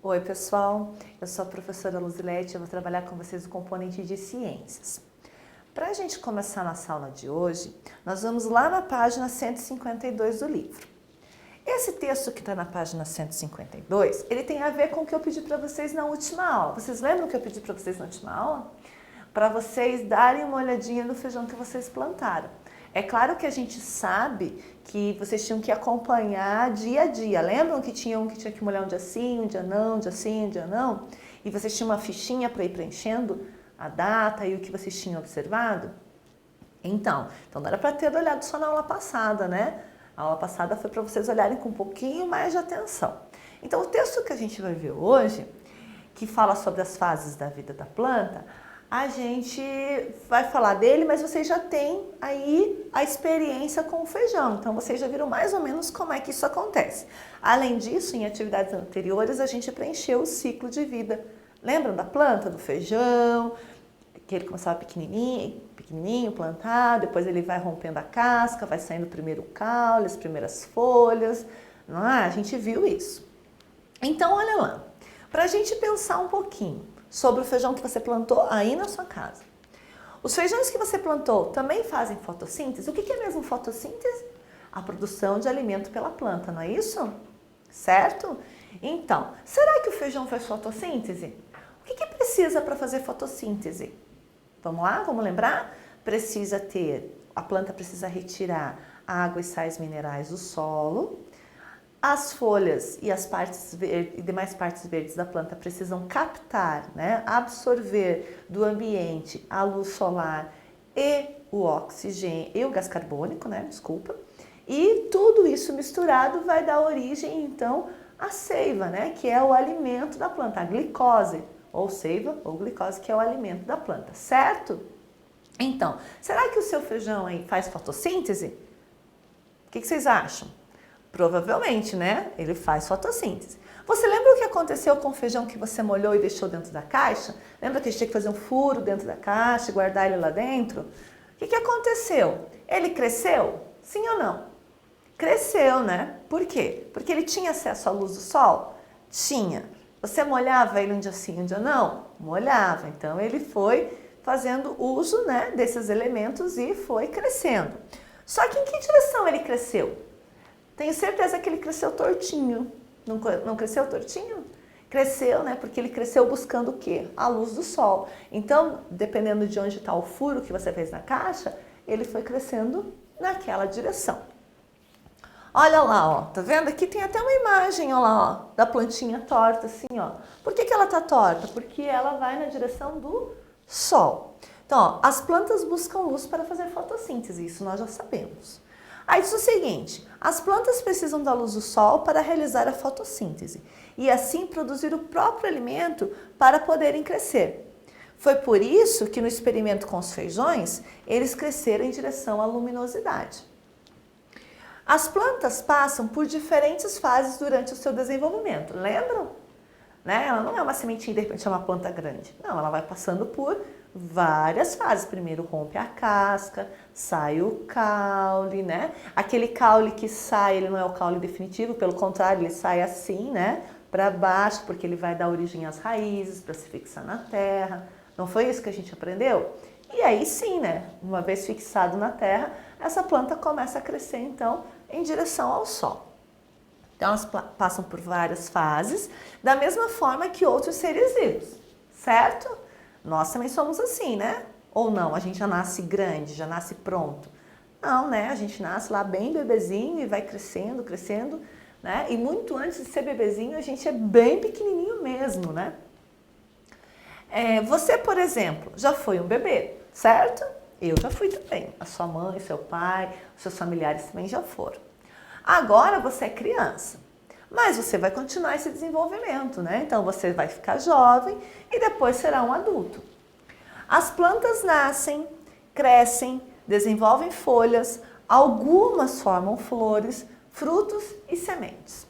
Oi pessoal, eu sou a professora Luzilete e eu vou trabalhar com vocês o componente de ciências. Para a gente começar nossa aula de hoje, nós vamos lá na página 152 do livro. Esse texto que está na página 152, ele tem a ver com o que eu pedi para vocês na última aula. Vocês lembram o que eu pedi para vocês na última aula? Para vocês darem uma olhadinha no feijão que vocês plantaram. É claro que a gente sabe que vocês tinham que acompanhar dia a dia. Lembram que tinha que molhar um dia sim, um dia não, um dia sim, um dia não? E vocês tinham uma fichinha para ir preenchendo a data e o que vocês tinham observado? Então não era para ter olhado só na aula passada, né? A aula passada foi para vocês olharem com um pouquinho mais de atenção. Então o texto que a gente vai ver hoje, que fala sobre as fases da vida da planta, a gente vai falar dele, mas vocês já têm aí a experiência com o feijão. Então, vocês já viram mais ou menos como é que isso acontece. Além disso, em atividades anteriores, a gente preencheu o ciclo de vida. Lembram da planta, do feijão? Que ele começava pequenininho, plantado, depois ele vai rompendo a casca, vai saindo primeiro o caule, as primeiras folhas. Não é? A gente viu isso. Então, olha lá. Para a gente pensar um pouquinho sobre o feijão que você plantou aí na sua casa. Os feijões que você plantou também fazem fotossíntese? O que é mesmo fotossíntese? A produção de alimento pela planta, não é isso? Certo? Então, será que o feijão faz fotossíntese? O que precisa para fazer fotossíntese? Vamos lá, vamos lembrar? A planta precisa retirar água e sais minerais do solo. As folhas e as demais partes verdes da planta precisam captar, né, absorver do ambiente a luz solar e o oxigênio e o gás carbônico, né, desculpa. E tudo isso misturado vai dar origem, então, à seiva, né, que é o alimento da planta, a glicose, ou seiva ou glicose, que é o alimento da planta, certo? Então, será que o seu feijão aí faz fotossíntese? O que vocês acham? Provavelmente, né? Ele faz fotossíntese. Você lembra o que aconteceu com o feijão que você molhou e deixou dentro da caixa? Lembra que a gente tinha que fazer um furo dentro da caixa e guardar ele lá dentro? O que aconteceu? Ele cresceu? Sim ou não? Cresceu, né? Por quê? Porque ele tinha acesso à luz do sol? Tinha. Você molhava ele um dia sim, um dia não? Molhava. Então ele foi fazendo uso, né, desses elementos e foi crescendo. Só que em que direção ele cresceu? Tenho certeza que ele cresceu tortinho. Não cresceu tortinho? Cresceu, né? Porque ele cresceu buscando o quê? A luz do sol. Então, dependendo de onde está o furo que você fez na caixa, ele foi crescendo naquela direção. Olha lá, ó. Tá vendo? Aqui tem até uma imagem, ó lá, ó, da plantinha torta, assim, ó. Por que ela tá torta? Porque ela vai na direção do sol. Então, ó, as plantas buscam luz para fazer fotossíntese. Isso nós já sabemos. Aí diz o seguinte, as plantas precisam da luz do sol para realizar a fotossíntese e assim produzir o próprio alimento para poderem crescer. Foi por isso que no experimento com os feijões, eles cresceram em direção à luminosidade. As plantas passam por diferentes fases durante o seu desenvolvimento, lembram? Né? Ela não é uma sementinha e de repente é uma planta grande. Não, ela vai passando por várias fases. Primeiro rompe a casca, sai o caule, né? Aquele caule que sai, ele não é o caule definitivo, pelo contrário, ele sai assim, né? Para baixo, porque ele vai dar origem às raízes, para se fixar na terra. Não foi isso que a gente aprendeu? E aí sim, né? Uma vez fixado na terra, essa planta começa a crescer, então, em direção ao sol. Então, elas passam por várias fases, da mesma forma que outros seres vivos, certo? Nós também somos assim, né? Ou não, a gente já nasce grande, já nasce pronto. Não, né? A gente nasce lá bem bebezinho e vai crescendo, crescendo, né? E muito antes de ser bebezinho, a gente é bem pequenininho mesmo, né? Você, por exemplo, já foi um bebê, certo? Eu já fui também. A sua mãe, seu pai, os seus familiares também já foram. Agora você é criança, mas você vai continuar esse desenvolvimento, né? Então você vai ficar jovem e depois será um adulto. As plantas nascem, crescem, desenvolvem folhas, algumas formam flores, frutos e sementes.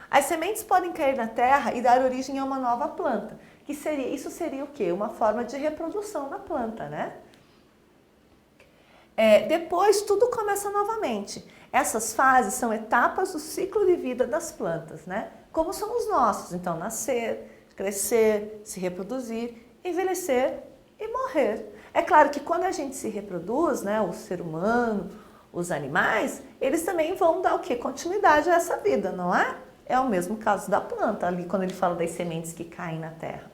As sementes podem cair na terra e dar origem a uma nova planta, isso seria o quê? Uma forma de reprodução da planta, né? Depois tudo começa novamente. Essas fases são etapas do ciclo de vida das plantas, né? como são os nossos. Então, nascer, crescer, se reproduzir, envelhecer e morrer. É claro que quando a gente se reproduz, né, o ser humano, os animais, eles também vão dar o quê? Continuidade a essa vida, não é? É o mesmo caso da planta, ali quando ele fala das sementes que caem na terra.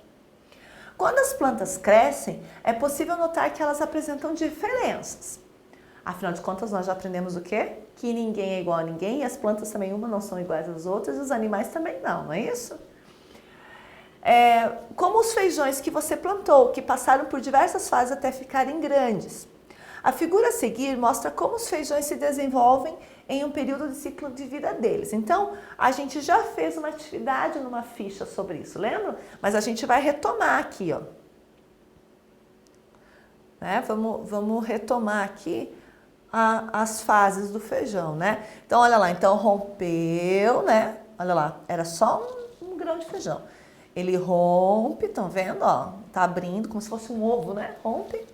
Quando as plantas crescem, é possível notar que elas apresentam diferenças. Afinal de contas, nós já aprendemos o quê? Que ninguém é igual a ninguém e as plantas também, uma não são iguais às outras e os animais também não é isso? Como os feijões que você plantou, que passaram por diversas fases até ficarem grandes. A figura a seguir mostra como os feijões se desenvolvem em um período de ciclo de vida deles. Então, a gente já fez uma atividade numa ficha sobre isso, lembra? Mas a gente vai retomar aqui, ó. Né? Vamos retomar aqui as fases do feijão, né? Então, olha lá, então rompeu, né? Olha lá, era só um grão de feijão. Ele rompe, estão vendo, ó? Tá abrindo como se fosse um ovo, né? Rompe.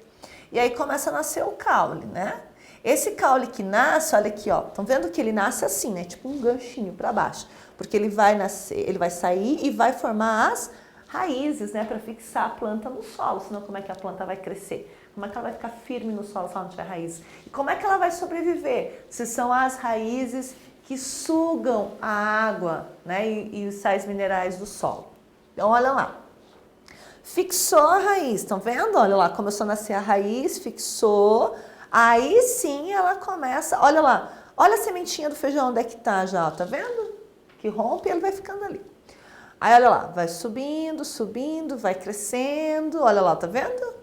E aí começa a nascer o caule, né? Esse caule que nasce, olha aqui, ó. Estão vendo que ele nasce assim, né? Tipo um ganchinho para baixo. Porque ele vai nascer, ele vai sair e vai formar as raízes, né? Para fixar a planta no solo. Senão como é que a planta vai crescer? Como é que ela vai ficar firme no solo se ela não tiver raiz? E como é que ela vai sobreviver? Se são as raízes que sugam a água, né? E os sais minerais do solo. Então, olha lá. Fixou a raiz, estão vendo? Olha lá, começou a nascer a raiz, fixou. Aí sim ela começa, olha lá, olha a sementinha do feijão onde é que tá já, ó, tá vendo? Que rompe e ele vai ficando ali. Aí olha lá, vai subindo, subindo, vai crescendo, olha lá, tá vendo?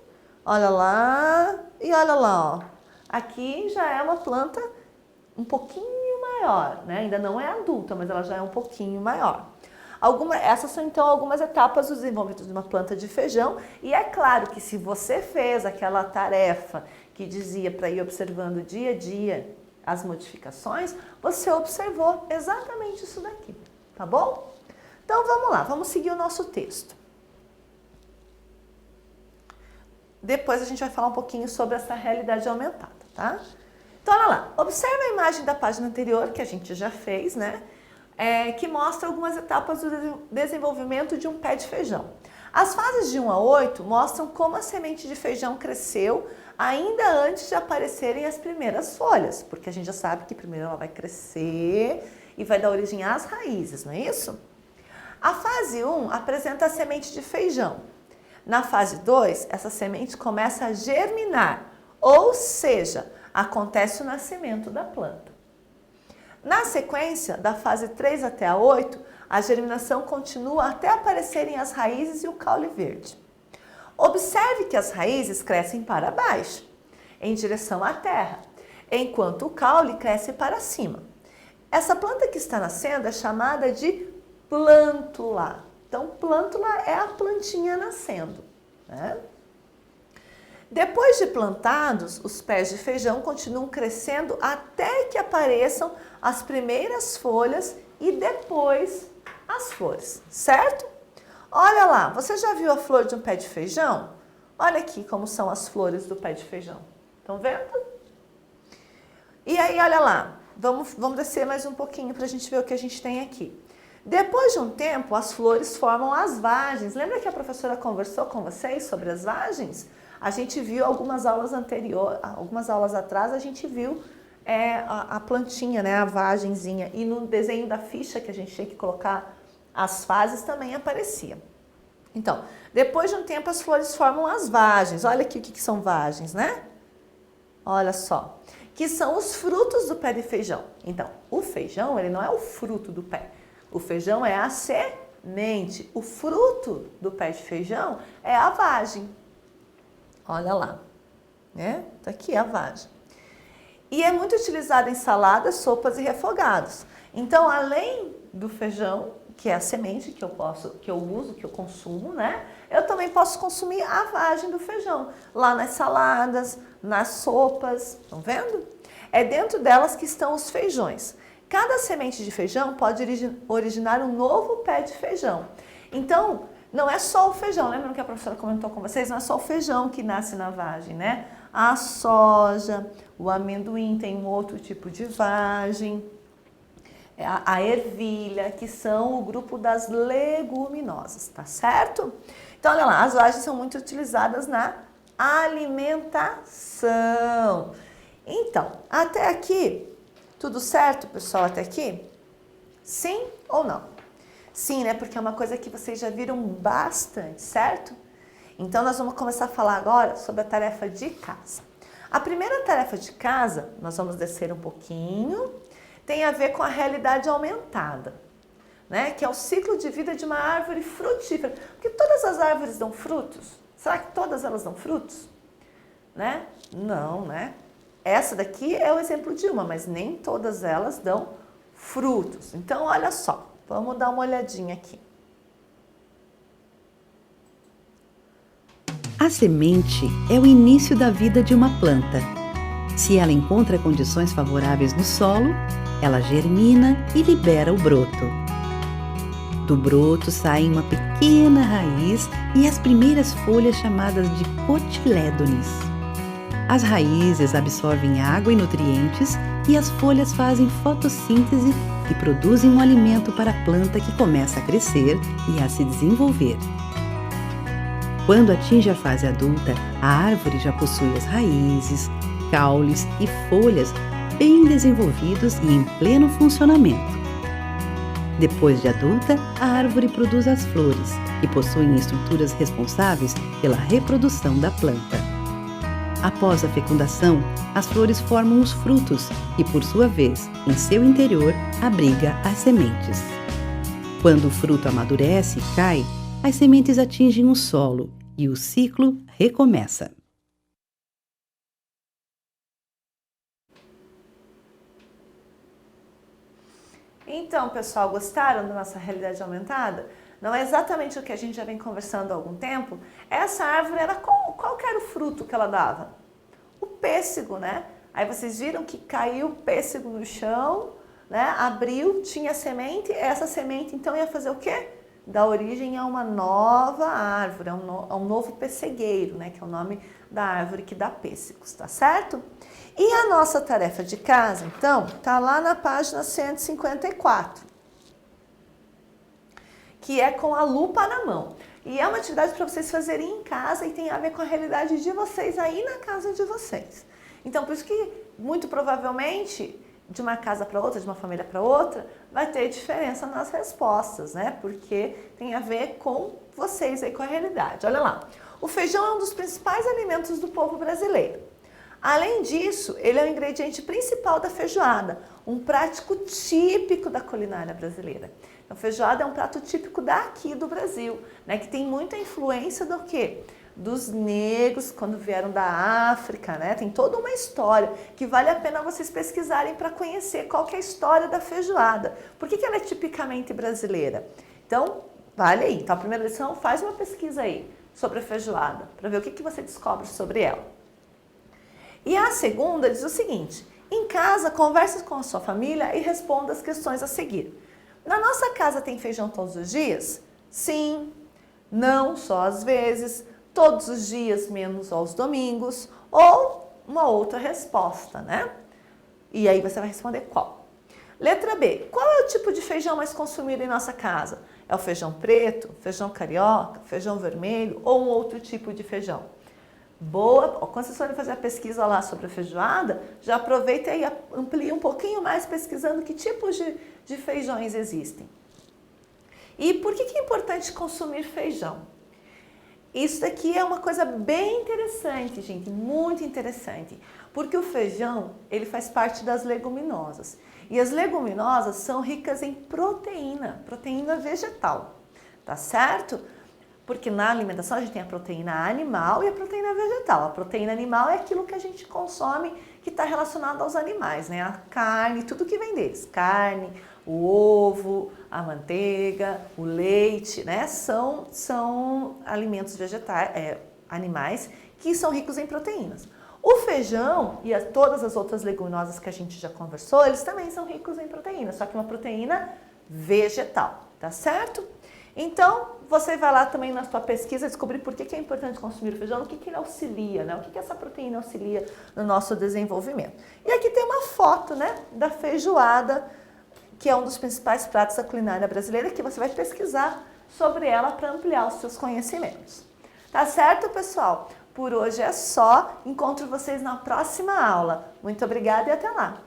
Olha lá e olha lá, ó. Aqui já é uma planta um pouquinho maior, né? Ainda não é adulta, mas ela já é um pouquinho maior. Essas são então algumas etapas do desenvolvimento de uma planta de feijão e é claro que se você fez aquela tarefa que dizia para ir observando dia a dia as modificações, você observou exatamente isso daqui, tá bom? Então vamos lá, vamos seguir o nosso texto. Depois a gente vai falar um pouquinho sobre essa realidade aumentada, tá? Então olha lá, observa a imagem da página anterior que a gente já fez, né? Que mostra algumas etapas do desenvolvimento de um pé de feijão. As fases de 1 a 8 mostram como a semente de feijão cresceu ainda antes de aparecerem as primeiras folhas, porque a gente já sabe que primeiro ela vai crescer e vai dar origem às raízes, não é isso? A fase 1 apresenta a semente de feijão. Na fase 2, essa semente começa a germinar, ou seja, acontece o nascimento da planta. Na sequência, da fase 3 até a 8, a germinação continua até aparecerem as raízes e o caule verde. Observe que as raízes crescem para baixo, em direção à terra, enquanto o caule cresce para cima. Essa planta que está nascendo é chamada de plântula. Então, plântula é a plantinha nascendo, né? Depois de plantados, os pés de feijão continuam crescendo até que apareçam as primeiras folhas e depois as flores, certo? Olha lá, você já viu a flor de um pé de feijão? Olha aqui como são as flores do pé de feijão. Estão vendo? E aí, olha lá, vamos descer mais um pouquinho para a gente ver o que a gente tem aqui. Depois de um tempo, as flores formam as vagens. Lembra que a professora conversou com vocês sobre as vagens? A gente viu algumas aulas atrás, a gente viu a plantinha, né, a vagenzinha. E no desenho da ficha que a gente tinha que colocar as fases também aparecia. Então, depois de um tempo as flores formam as vagens. Olha aqui o que são vagens, né? Olha só. Que são os frutos do pé de feijão. Então, o feijão, ele não é o fruto do pé. O feijão é a semente. O fruto do pé de feijão é a vagem. Olha lá, né? Tá aqui a vagem. E é muito utilizada em saladas, sopas e refogados. Então, além do feijão, que é a semente que eu uso, que eu consumo, né? Eu também posso consumir a vagem do feijão, lá nas saladas, nas sopas, estão vendo? É dentro delas que estão os feijões. Cada semente de feijão pode originar um novo pé de feijão. Então, não é só o feijão, lembra que a professora comentou com vocês? Não é só o feijão que nasce na vagem, né? A soja, o amendoim tem um outro tipo de vagem. a ervilha, que são o grupo das leguminosas, tá certo? Então, olha lá, as vagens são muito utilizadas na alimentação. Então, até aqui, tudo certo, pessoal, até aqui? Sim ou não? Sim, né? Porque é uma coisa que vocês já viram bastante, certo? Então, nós vamos começar a falar agora sobre a tarefa de casa. A primeira tarefa de casa, nós vamos descer um pouquinho, tem a ver com a realidade aumentada, né? Que é o ciclo de vida de uma árvore frutífera. Porque todas as árvores dão frutos? Será que todas elas dão frutos? Né? Não, né? Essa daqui é o exemplo de uma, mas nem todas elas dão frutos. Então, olha só, vamos dar uma olhadinha aqui. A semente é o início da vida de uma planta. Se ela encontra condições favoráveis no solo, ela germina e libera o broto. Do broto saem uma pequena raiz e as primeiras folhas chamadas de cotilédones. As raízes absorvem água e nutrientes e as folhas fazem fotossíntese e produzem um alimento para a planta que começa a crescer e a se desenvolver. Quando atinge a fase adulta, a árvore já possui as raízes, caules e folhas bem desenvolvidos e em pleno funcionamento. Depois de adulta, a árvore produz as flores, que possuem estruturas responsáveis pela reprodução da planta. Após a fecundação, as flores formam os frutos, que por sua vez, em seu interior, abriga as sementes. Quando o fruto amadurece e cai, as sementes atingem o solo e o ciclo recomeça. Então, pessoal, gostaram da nossa realidade aumentada? Não é exatamente o que a gente já vem conversando há algum tempo? Essa árvore era qual que era o fruto que ela dava? O pêssego, né? Aí vocês viram que caiu o pêssego no chão, né? Abriu, tinha semente, essa semente então ia fazer o quê? Dar origem a uma nova árvore, a um novo pessegueiro, né? Que é o nome da árvore que dá pêssegos, tá certo? E a nossa tarefa de casa, então, tá lá na página 154, que é com a lupa na mão. E é uma atividade para vocês fazerem em casa e tem a ver com a realidade de vocês aí na casa de vocês. Então, por isso que, muito provavelmente, de uma casa para outra, de uma família para outra, vai ter diferença nas respostas, né? Porque tem a ver com vocês aí, com a realidade. Olha lá, o feijão é um dos principais alimentos do povo brasileiro. Além disso, ele é o ingrediente principal da feijoada, um prato típico da culinária brasileira. A feijoada é um prato típico daqui do Brasil, né? Que tem muita influência do quê? Dos negros quando vieram da África, né? Tem toda uma história que vale a pena vocês pesquisarem para conhecer qual que é a história da feijoada. Por que ela é tipicamente brasileira? Então, vale aí. Então, a primeira lição, faz uma pesquisa aí sobre a feijoada, para ver o que você descobre sobre ela. E a segunda diz o seguinte: em casa, converse com a sua família e responda as questões a seguir. Na nossa casa tem feijão todos os dias? Sim, não, só às vezes, todos os dias, menos aos domingos, ou uma outra resposta, né? E aí você vai responder qual? Letra B, qual é o tipo de feijão mais consumido em nossa casa? É o feijão preto, feijão carioca, feijão vermelho ou um outro tipo de feijão? Boa, quando vocês forem fazer a pesquisa lá sobre a feijoada, já aproveita e amplia um pouquinho mais pesquisando que tipos de feijões existem. E por que é importante consumir feijão? Isso daqui é uma coisa bem interessante, gente, muito interessante, porque o feijão, ele faz parte das leguminosas. E as leguminosas são ricas em proteína vegetal, tá certo? Porque na alimentação a gente tem a proteína animal e a proteína vegetal. A proteína animal é aquilo que a gente consome que está relacionado aos animais, né? A carne, tudo que vem deles. Carne, o ovo, a manteiga, o leite, né? São alimentos vegetais, animais que são ricos em proteínas. O feijão e todas as outras leguminosas que a gente já conversou, eles também são ricos em proteína, só que uma proteína vegetal, tá certo? Então, você vai lá também na sua pesquisa descobrir por que é importante consumir o feijão, o que ele auxilia, né? O que essa proteína auxilia no nosso desenvolvimento. E aqui tem uma foto, né, da feijoada que é um dos principais pratos da culinária brasileira, que você vai pesquisar sobre ela para ampliar os seus conhecimentos. Tá certo, pessoal? Por hoje é só. Encontro vocês na próxima aula. Muito obrigada e até lá!